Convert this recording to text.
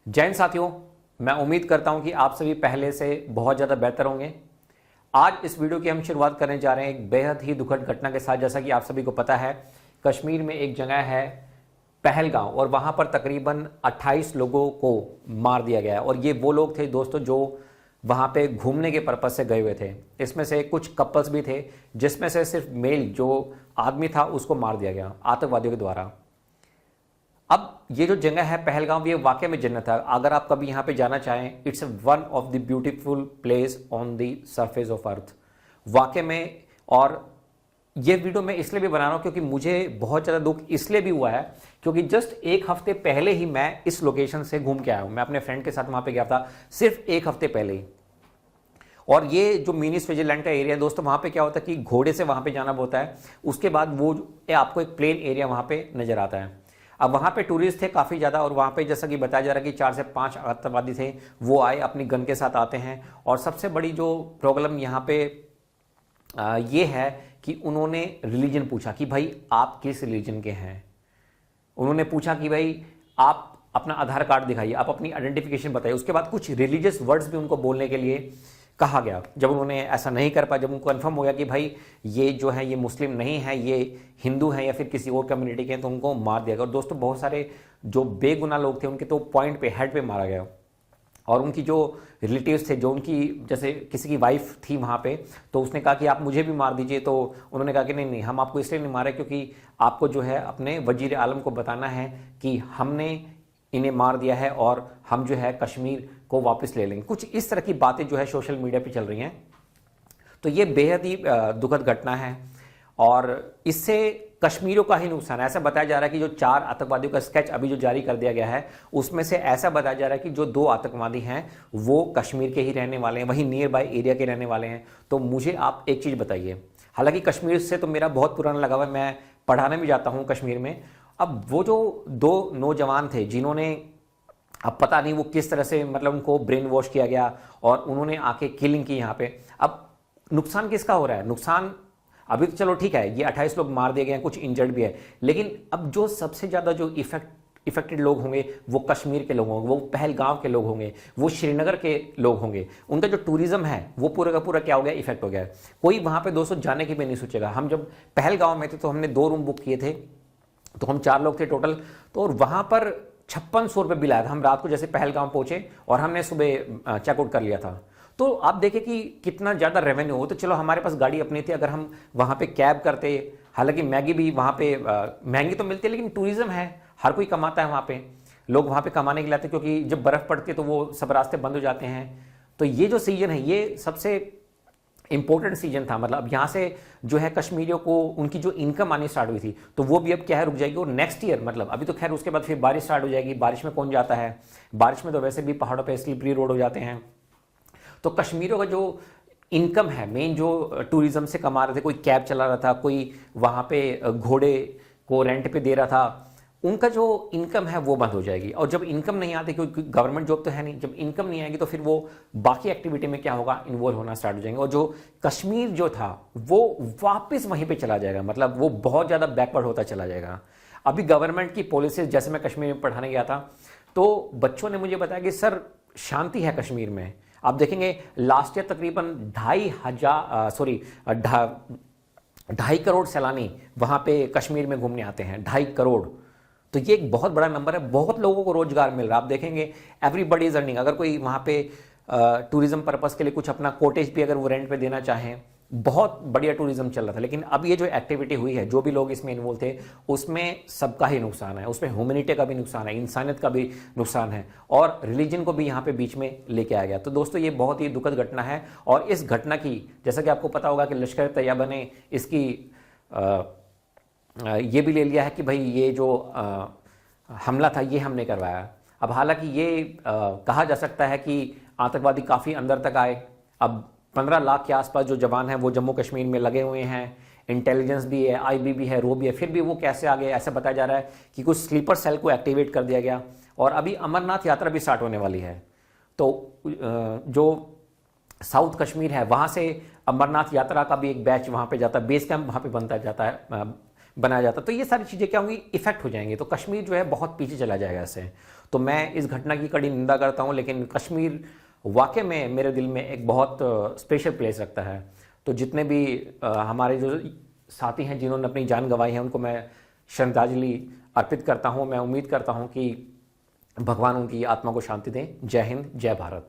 जय हिंद साथियों, मैं उम्मीद करता हूं कि आप सभी पहले से बहुत ज़्यादा बेहतर होंगे। आज इस वीडियो की हम शुरुआत करने जा रहे हैं एक बेहद ही दुखद घटना के साथ। जैसा कि आप सभी को पता है, कश्मीर में एक जगह है पहलगांव और वहां पर तकरीबन 28 लोगों को मार दिया गया है। और ये वो लोग थे दोस्तों जो वहां पे घूमने के पर्पज से गए हुए थे। इसमें से कुछ कपल्स भी थे, जिसमें से सिर्फ मेल जो आदमी था उसको मार दिया गया आतंकवादियों के द्वारा। अब ये जो जगह है पहलगांव, ये वाकई में जन्नत है। अगर आप कभी यहाँ पे जाना चाहें, it's one of the beautiful place on the surface of earth वाकई में। और ये वीडियो मैं इसलिए भी बना रहा हूँ क्योंकि मुझे बहुत ज़्यादा दुख इसलिए भी हुआ है क्योंकि जस्ट एक हफ्ते पहले ही मैं इस लोकेशन से घूम के आया हूँ। मैं अपने फ्रेंड के साथ वहाँ पे गया था सिर्फ एक हफ्ते पहले ही। और ये जो मिनी स्विट्जरलैंड का एरिया है दोस्तों, वहाँ पे क्या होता है कि घोड़े से वहाँ पे जाना होता है। उसके बाद वो आपको एक प्लेन एरिया वहाँ पे नजर आता है। अब वहाँ पे टूरिस्ट थे काफ़ी ज़्यादा, और वहाँ पे जैसा कि बताया जा रहा है कि 4 से 5 आतंकवादी थे। वो आए, अपनी गन के साथ आते हैं। और सबसे बड़ी जो प्रॉब्लम यहाँ पे ये है कि उन्होंने रिलीजन पूछा कि भाई आप किस रिलीजन के हैं। उन्होंने पूछा कि भाई आप अपना आधार कार्ड दिखाइए, आप अपनी आइडेंटिफिकेशन बताइए। उसके बाद कुछ रिलीजियस वर्ड्स भी उनको बोलने के लिए कहा गया। जब उन्होंने ऐसा नहीं कर पाया, जब उनको कन्फर्म हो गया कि भाई ये जो है ये मुस्लिम नहीं है, ये हिंदू है या फिर किसी और कम्युनिटी के हैं, तो उनको मार दिया गया। और दोस्तों बहुत सारे जो बेगुनाह लोग थे उनके तो पॉइंट पे, हेड पे मारा गया। और उनकी जो रिलेटिव्स थे, जो उनकी जैसे किसी की वाइफ थी वहाँ पे, तो उसने कहा कि आप मुझे भी मार दीजिए। तो उन्होंने कहा कि नहीं नहीं, हम आपको इसलिए नहीं मारे क्योंकि आपको जो है अपने वजीर आलम को बताना है कि हमने इन्हें मार दिया है और हम जो है कश्मीर को वापस ले लेंगे। कुछ इस तरह की बातें जो है सोशल मीडिया पे चल रही हैं। तो ये बेहद ही दुखद घटना है और इससे कश्मीरियों का ही नुकसान है। ऐसा बताया जा रहा है कि जो 4 आतंकवादियों का स्केच अभी जो जारी कर दिया गया है, उसमें से ऐसा बताया जा रहा है कि जो 2 आतंकवादी हैं वो कश्मीर के ही रहने वाले हैं, वहीं नियर बाय एरिया के रहने वाले हैं। तो मुझे आप एक चीज़ बताइए, हालांकि कश्मीर से तो मेरा बहुत पुराना लगाव है, मैं पढ़ाने भी जाता हूँ कश्मीर में। अब वो जो 2 नौजवान थे जिन्होंने, अब पता नहीं वो किस तरह से, मतलब उनको ब्रेन वॉश किया गया और उन्होंने आके किलिंग की यहाँ पे। अब नुकसान किसका हो रहा है? नुकसान अभी तो चलो ठीक है, ये 28 लोग मार दिए गए हैं, कुछ इंजर्ड भी है, लेकिन अब जो सबसे ज़्यादा जो इफेक्टेड लोग होंगे वो कश्मीर के लोग होंगे, वो पहलगांव के लोग होंगे, वो श्रीनगर के लोग होंगे। उनका जो टूरिज्म है वो पूरा का पूरा क्या हो गया, इफेक्ट हो गया है। कोई वहाँ पे दोस्तों जाने की भी नहीं सोचेगा। हम जब पहलगांव में थे तो हमने 2 रूम बुक किए थे, तो हम 4 लोग थे टोटल। तो और वहाँ पर 5600 रुपये बिल आया था। हम रात को जैसे पहलगांव पहुंचे और हमने सुबह चेकआउट कर लिया था। तो आप देखें कि कितना ज़्यादा रेवेन्यू हो। तो चलो हमारे पास गाड़ी अपनी थी, अगर हम वहाँ पे कैब करते, हालांकि मैगी भी वहाँ पे महंगी तो मिलती है, लेकिन टूरिज्म है, हर कोई कमाता है वहाँ पे, लोग वहाँ पे कमाने के लिए आते हैं, क्योंकि जब बर्फ़ पड़ती है तो वो सब रास्ते बंद हो जाते हैं। तो ये जो सीजन है ये सबसे इंपॉर्टेंट सीजन था। मतलब अब यहाँ से जो है कश्मीरियों को उनकी जो इनकम आनी स्टार्ट हुई थी, तो वो भी अब क्या है रुक जाएगी। और नेक्स्ट ईयर, मतलब अभी तो खैर उसके बाद फिर बारिश स्टार्ट हो जाएगी। बारिश में कौन जाता है? बारिश में तो वैसे भी पहाड़ों पे स्लिपरी रोड हो जाते हैं। तो कश्मीरियों का जो इनकम है मेन, जो टूरिज्म से कमा रहे थे, कोई कैब चला रहा था, कोई वहाँ पे घोड़े को रेंट पे दे रहा था, उनका जो इनकम है वो बंद हो जाएगी। और जब इनकम नहीं आती, क्योंकि गवर्नमेंट जॉब तो है नहीं, जब इनकम नहीं आएगी तो फिर वो बाकी एक्टिविटी में क्या होगा, इन्वॉल्व होना स्टार्ट हो जाएंगे। और जो कश्मीर जो था वो वापस वहीं पे चला जाएगा, मतलब वो बहुत ज़्यादा बैकवर्ड होता चला जाएगा। अभी गवर्नमेंट की पॉलिसीज, जैसे मैं कश्मीर में पढ़ाने गया था तो बच्चों ने मुझे बताया कि सर शांति है कश्मीर में। आप देखेंगे लास्ट ईयर तकरीबन 2.5 करोड़ सैलानी वहाँ पे कश्मीर में घूमने आते हैं, 2.5 करोड़। तो ये एक बहुत बड़ा नंबर है, बहुत लोगों को रोजगार मिल रहा है। आप देखेंगे एवरीबडी इज अर्निंग। अगर कोई वहाँ पे टूरिज्म पर्पस के लिए कुछ अपना कॉटेज भी अगर वो रेंट पे देना चाहें, बहुत बढ़िया टूरिज्म चल रहा था। लेकिन अब ये जो एक्टिविटी हुई है, जो भी लोग इसमें इन्वॉल्व थे, उसमें सबका ही नुकसान है। उसमें ह्यूमैनिटी का भी नुकसान है, इंसानियत का भी नुकसान है, और रिलीजन को भी यहाँ पे बीच में लेके आ गया। तो दोस्तों ये बहुत ही दुखद घटना है। और इस घटना की, जैसा कि आपको पता होगा कि लश्कर तैयबा ने इसकी ये भी ले लिया है कि भाई ये जो हमला था ये हमने करवाया। अब हालांकि ये कहा जा सकता है कि आतंकवादी काफ़ी अंदर तक आए। अब 15 लाख के आसपास जो जवान हैं वो जम्मू कश्मीर में लगे हुए हैं, इंटेलिजेंस भी है, आईबी भी है, रो भी है, फिर भी वो कैसे आ गए? ऐसा बताया जा रहा है कि कुछ स्लीपर सेल को एक्टिवेट कर दिया गया। और अभी अमरनाथ यात्रा भी स्टार्ट होने वाली है। तो जो साउथ कश्मीर है वहाँ से अमरनाथ यात्रा का भी एक बैच वहाँ पे जाता है, बेस कैंप वहाँ पे बनाया जाता। तो ये सारी चीज़ें क्या होंगी, इफेक्ट हो जाएंगी। तो कश्मीर जो है बहुत पीछे चला जाएगा इससे। तो मैं इस घटना की कड़ी निंदा करता हूँ, लेकिन कश्मीर वाकई में मेरे दिल में एक बहुत स्पेशल प्लेस रखता है। तो जितने भी हमारे जो साथी हैं जिन्होंने अपनी जान गंवाई है, उनको मैं श्रद्धांजलि अर्पित करता हूँ। मैं उम्मीद करता हूँ कि भगवान उनकी आत्मा को शांति दें। जय हिंद, जय भारत।